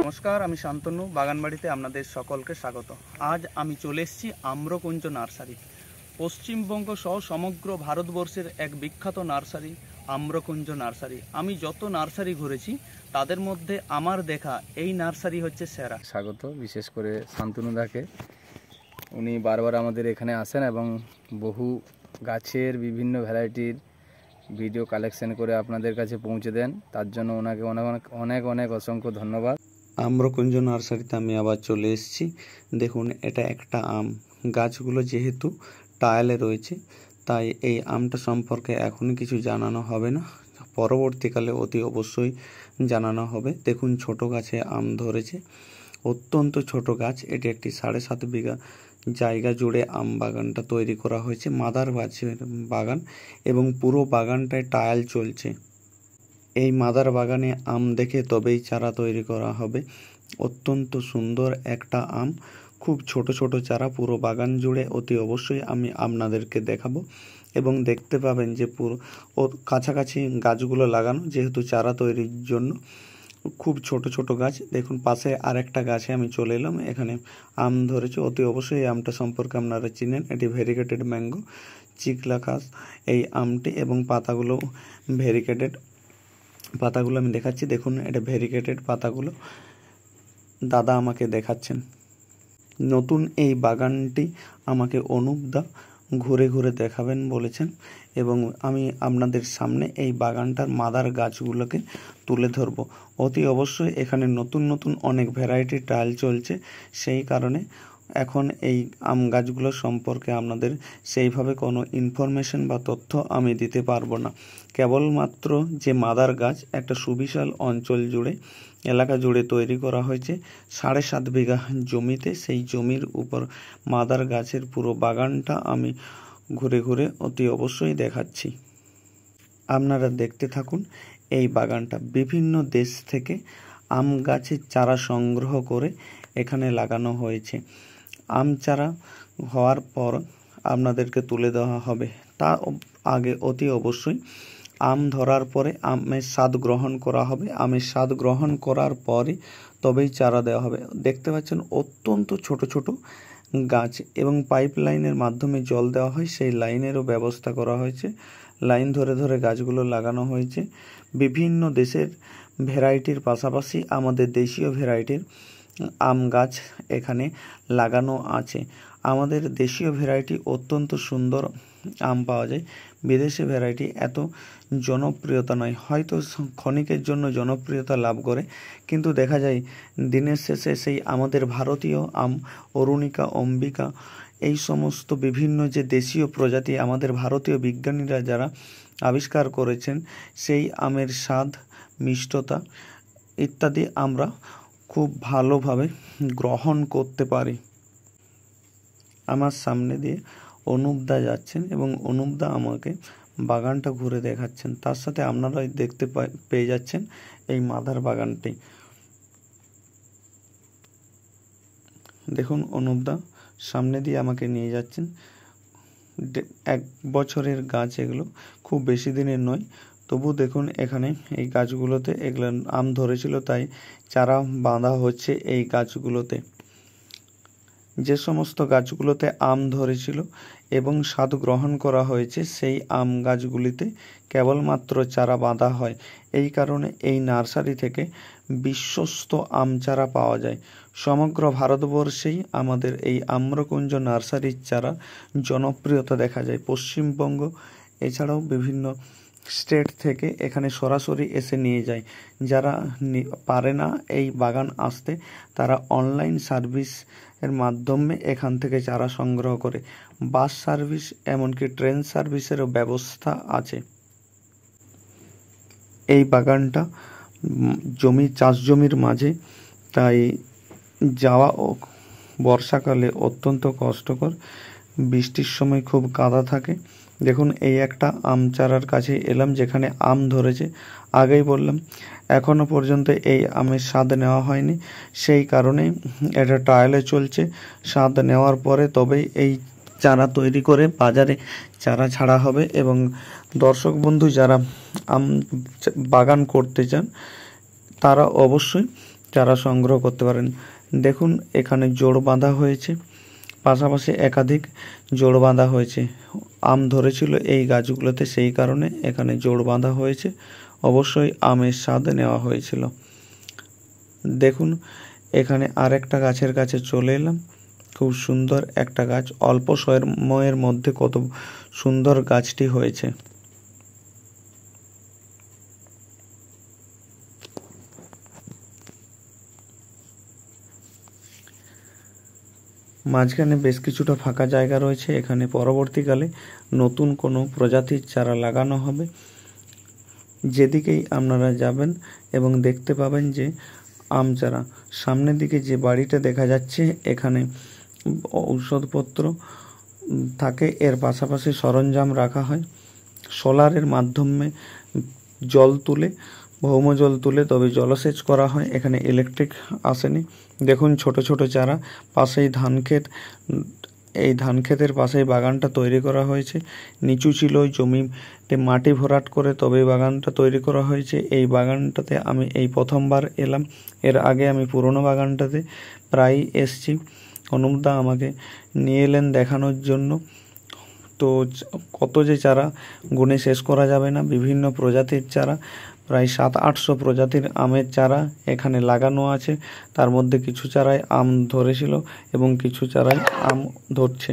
নমস্কার, আমি শান্তনু। বাগানবাড়িতে আপনাদের সকলকে স্বাগত। আজ আমি চলে এসেছি আম্রকুঞ্জ নার্সারি। পশ্চিমবঙ্গ সহ সমগ্র ভারতবর্ষের এক বিখ্যাত নার্সারি আম্রকুঞ্জ নার্সারি। আমি যত নার্সারি ঘুরেছি তাদের মধ্যে আমার দেখা এই নার্সারি হচ্ছে সেরা। স্বাগত, বিশেষ করে শান্তনুদাকে। উনি বারবার আমাদের এখানে আসেন এবং বহু গাছের বিভিন্ন ভ্যারাইটির ভিডিও কালেকশন করে আপনাদের কাছে পৌঁছে দেন। তার জন্য ওনাকে অনেক অনেক অসংখ্য ধন্যবাদ। আম্রকুঞ্জ নার্সারিতে আমি আবার চলে এসেছি। দেখুন, এটা একটা আম। গাছগুলো যেহেতু টায়ালে রয়েছে, তাই এই আমটা সম্পর্কে এখনই কিছু জানানো হবে না, পরবর্তীকালে অতি অবশ্যই জানানো হবে। দেখুন, ছোট গাছে আম ধরেছে, অত্যন্ত ছোট গাছ। এটি একটি 7.5 বিঘা জায়গা জুড়ে আম বাগানটা তৈরি করা হয়েছে, মাদার গাছের বাগান, এবং পুরো বাগানটায় টায়াল চলছে। এই মাদার বাগানে আম দেখে তবেই চারা তৈরি করা হবে। অত্যন্ত সুন্দর একটা আম, খুব ছোট ছোট চারা পুরো বাগান জুড়ে অতি অবশ্যই আমি আপনাদেরকে দেখাবো, এবং দেখতে পাবেন যে পুরো কাছাকাছি গাছগুলো লাগানো, যেহেতু চারা তৈরির জন্য। খুব ছোট ছোট গাছ। দেখুন, পাশে আরেকটা গাছে আমি চলে এলাম, এখানে আম ধরেছে। অতি অবশ্যই এই আমটা সম্পর্কে আপনারা চিনেন, এটি ভেরিগেটেড ম্যাঙ্গো চিকলাকাস এই আমটি, এবং পাতাগুলো ভেরিগেটেড। পাতাগুলো আমি দেখাচ্ছি, দেখুন এটা ভেরিগেটেড পাতাগুলো। দাদা আমাকে দেখাচ্ছেন। নতুন এই বাগানটি আমাকে অনুপদা ঘুরে ঘুরে দেখাবেন বলেছেন, এবং আমি আপনাদের সামনে এই বাগানটার মাদার গাছগুলোকে তুলে ধরব। অতি অবশ্যই এখানে নতুন নতুন অনেক ভ্যারাইটি ট্রায়াল চলছে, সেই কারণে এখন এই আম গাছগুলো সম্পর্কে আপনাদের সেইভাবে কোনো ইনফরমেশন বা তথ্য আমি দিতে পারবো না। কেবলমাত্র যে মাদার গাছ একটা সুবিশাল অঞ্চল জুড়ে, এলাকা জুড়ে তৈরি করা হয়েছে 7.5 বিঘা জমিতে, সেই জমির উপর মাদার গাছের পুরো বাগানটা আমি ঘুরে ঘুরে অতি অবশ্যই দেখাচ্ছি। আপনারা দেখতে থাকুন। এই বাগানটা বিভিন্ন দেশ থেকে আম গাছের চারা সংগ্রহ করে এখানে লাগানো হয়েছে। আম চারা হওয়ার পর আপনাদেরকে তুলে দেওয়া হবে। তা আগে অতি অবশ্যই আম ধরার পরে আমের স্বাদ গ্রহণ করা হবে। আমের স্বাদ গ্রহণ করার পরে তবেই চারা দেওয়া হবে। দেখতে পাচ্ছেন অত্যন্ত ছোট ছোট গাছ, এবং পাইপ লাইনের মাধ্যমে জল দেওয়া হয়, সেই লাইনেরও ব্যবস্থা করা হয়েছে। লাইন ধরে ধরে গাছগুলো লাগানো হয়েছে। বিভিন্ন দেশের ভ্যারাইটির পাশাপাশি আমাদের দেশীয় ভ্যারাইটির আম গাছ এখানে লাগানো আছে। আমাদের দেশীয় ভ্যারাইটি অত্যন্ত সুন্দর আম পাওয়া যায়, বিদেশি ভ্যারাইটি এত জনপ্রিয়তা নয়, হয়তো ক্ষণিকের জন্য জনপ্রিয়তা লাভ করে, কিন্তু দেখা যায় দিনের শেষে সেই আমাদের ভারতীয় আম অরুণিকা, অম্বিকা, এই সমস্ত বিভিন্ন যে দেশীয় প্রজাতি আমাদের ভারতীয় বিজ্ঞানীরা যারা আবিষ্কার করেছেন, সেই আমের স্বাদ, মিষ্টতা ইত্যাদি আমরা খুব ভালোভাবে গ্রহণ করতে পারি। আমার সামনে দিয়ে অনুপদা যাচ্ছেন, এবং অনুপদা আমাকে বাগানটা ঘুরে দেখাচ্ছেন। তার সাথে আপনারা দেখতে পেয়ে যাচ্ছেন এই মাদার বাগানটি। দেখুন, অনুপদা সামনে দিয়ে আমাকে নিয়ে যাচ্ছেন। 1 বছরের গাছ এগুলো, খুব বেশি দিনের নয়, তবু দেখুন এখানে এই গাছগুলোতে এগুলো আম ধরেছিল, তাই চারা বাঁধা হচ্ছে এই গাছগুলোতে। যে সমস্ত গাছগুলোতে আম ধরেছিল এবং স্বাদ গ্রহণ করা হয়েছে, সেই আম গাছগুলিতে কেবলমাত্র চারা বাঁধা হয়। এই কারণে এই নার্সারি থেকে বিশ্বস্ত আম চারা পাওয়া যায়। সমগ্র ভারতবর্ষেই আমাদের এই আম্রকুঞ্জ নার্সারির চারা জনপ্রিয়তা দেখা যায়। পশ্চিমবঙ্গ এছাড়াও বিভিন্ন স্টেট থেকে এখানে সরাসরি এসে নিয়ে যায়। যারা পারে না এই বাগান আসতে, তারা অনলাইন সার্ভিস এর মাধ্যমে এখান থেকে চারা সংগ্রহ করে। বাস সার্ভিস, এমনকি ট্রেন সার্ভিসেরও ব্যবস্থা আছে। এই বাগানটা চাষ জমির মাঝে, তাই যাওয়া বর্ষাকালে অত্যন্ত কষ্টকর। বৃষ্টির সময় খুব কাদা থাকে। দেখুন, এই একটা আম চারার কাছে এলাম যেখানে আম ধরেছে। আগেই বললাম এখনো পর্যন্ত এই আমের স্বাদ নেওয়া হয়নি, সেই কারণে এটা ট্রায়ালে চলছে। স্বাদ নেওয়ার পরে তবেই এই চারা তৈরি করে বাজারে চারা ছাড়া হবে এবং দর্শক বন্ধু যারা আম বাগান করতে চান তারা অবশ্যই চারা সংগ্রহ করতে পারেন। দেখুন এখানে জোড় বাঁধা হয়েছে, পাশাপাশি একাধিক জোড় বাঁধা হয়েছে। আম ধরেছিল এই গাছগুলোতে, সেই কারণে এখানে জোড় বাঁধা হয়েছে। অবশ্যই আমের স্বাদ নেওয়া হয়েছিল। দেখুন এখানে আরেকটা গাছের কাছে চলে এলাম। খুব সুন্দর একটা গাছ, অল্প সময়ের মধ্যে কত সুন্দর গাছটি হয়েছে। মাঝখানে বেশ কিছুটা ফাঁকা জায়গা রয়েছে। এখানে পরবর্তীকালে নতুন কোনো প্রজাতির চারা লাগানো হবে। যেদিকেই আপনারা যাবেন এবং দেখতে পাবেন যে আম চারা, সামনের দিকে যে বাড়িটা দেখা যাচ্ছে এখানে ঔষধপত্র থাকে, এর পাশাপাশি সরঞ্জাম রাখা হয়। সোলারের মাধ্যমে জল তুলে, ভৌম জল তুলে তবে জলসেচ করা হয়। এখানে ইলেকট্রিক আসেনি। দেখুন ছোট ছোট চারা, পাশেই ধান ক্ষেত, এই ধান ক্ষেতের পাশেই বাগানটা তৈরি করা হয়েছে। নিচু ছিল ওই জমিতে, মাটি ভরাট করে তবে বাগানটা তৈরি করা হয়েছে। এই বাগানটাতে আমি এই প্রথমবার এলাম। এর আগে আমি পুরনো বাগানটাতে প্রায়ই এসছি। অনুপদা আমাকে নিয়ে এলেন দেখানোর জন্য। তো কত যে চারা গুণে শেষ করা যাবে না। বিভিন্ন প্রজাতির চারা, প্রায় 700-800 প্রজাতির আমের চারা এখানে লাগানো আছে। তার মধ্যে কিছু চারায় আম ধরেছিল এবং কিছু চারায় আম ধরছে।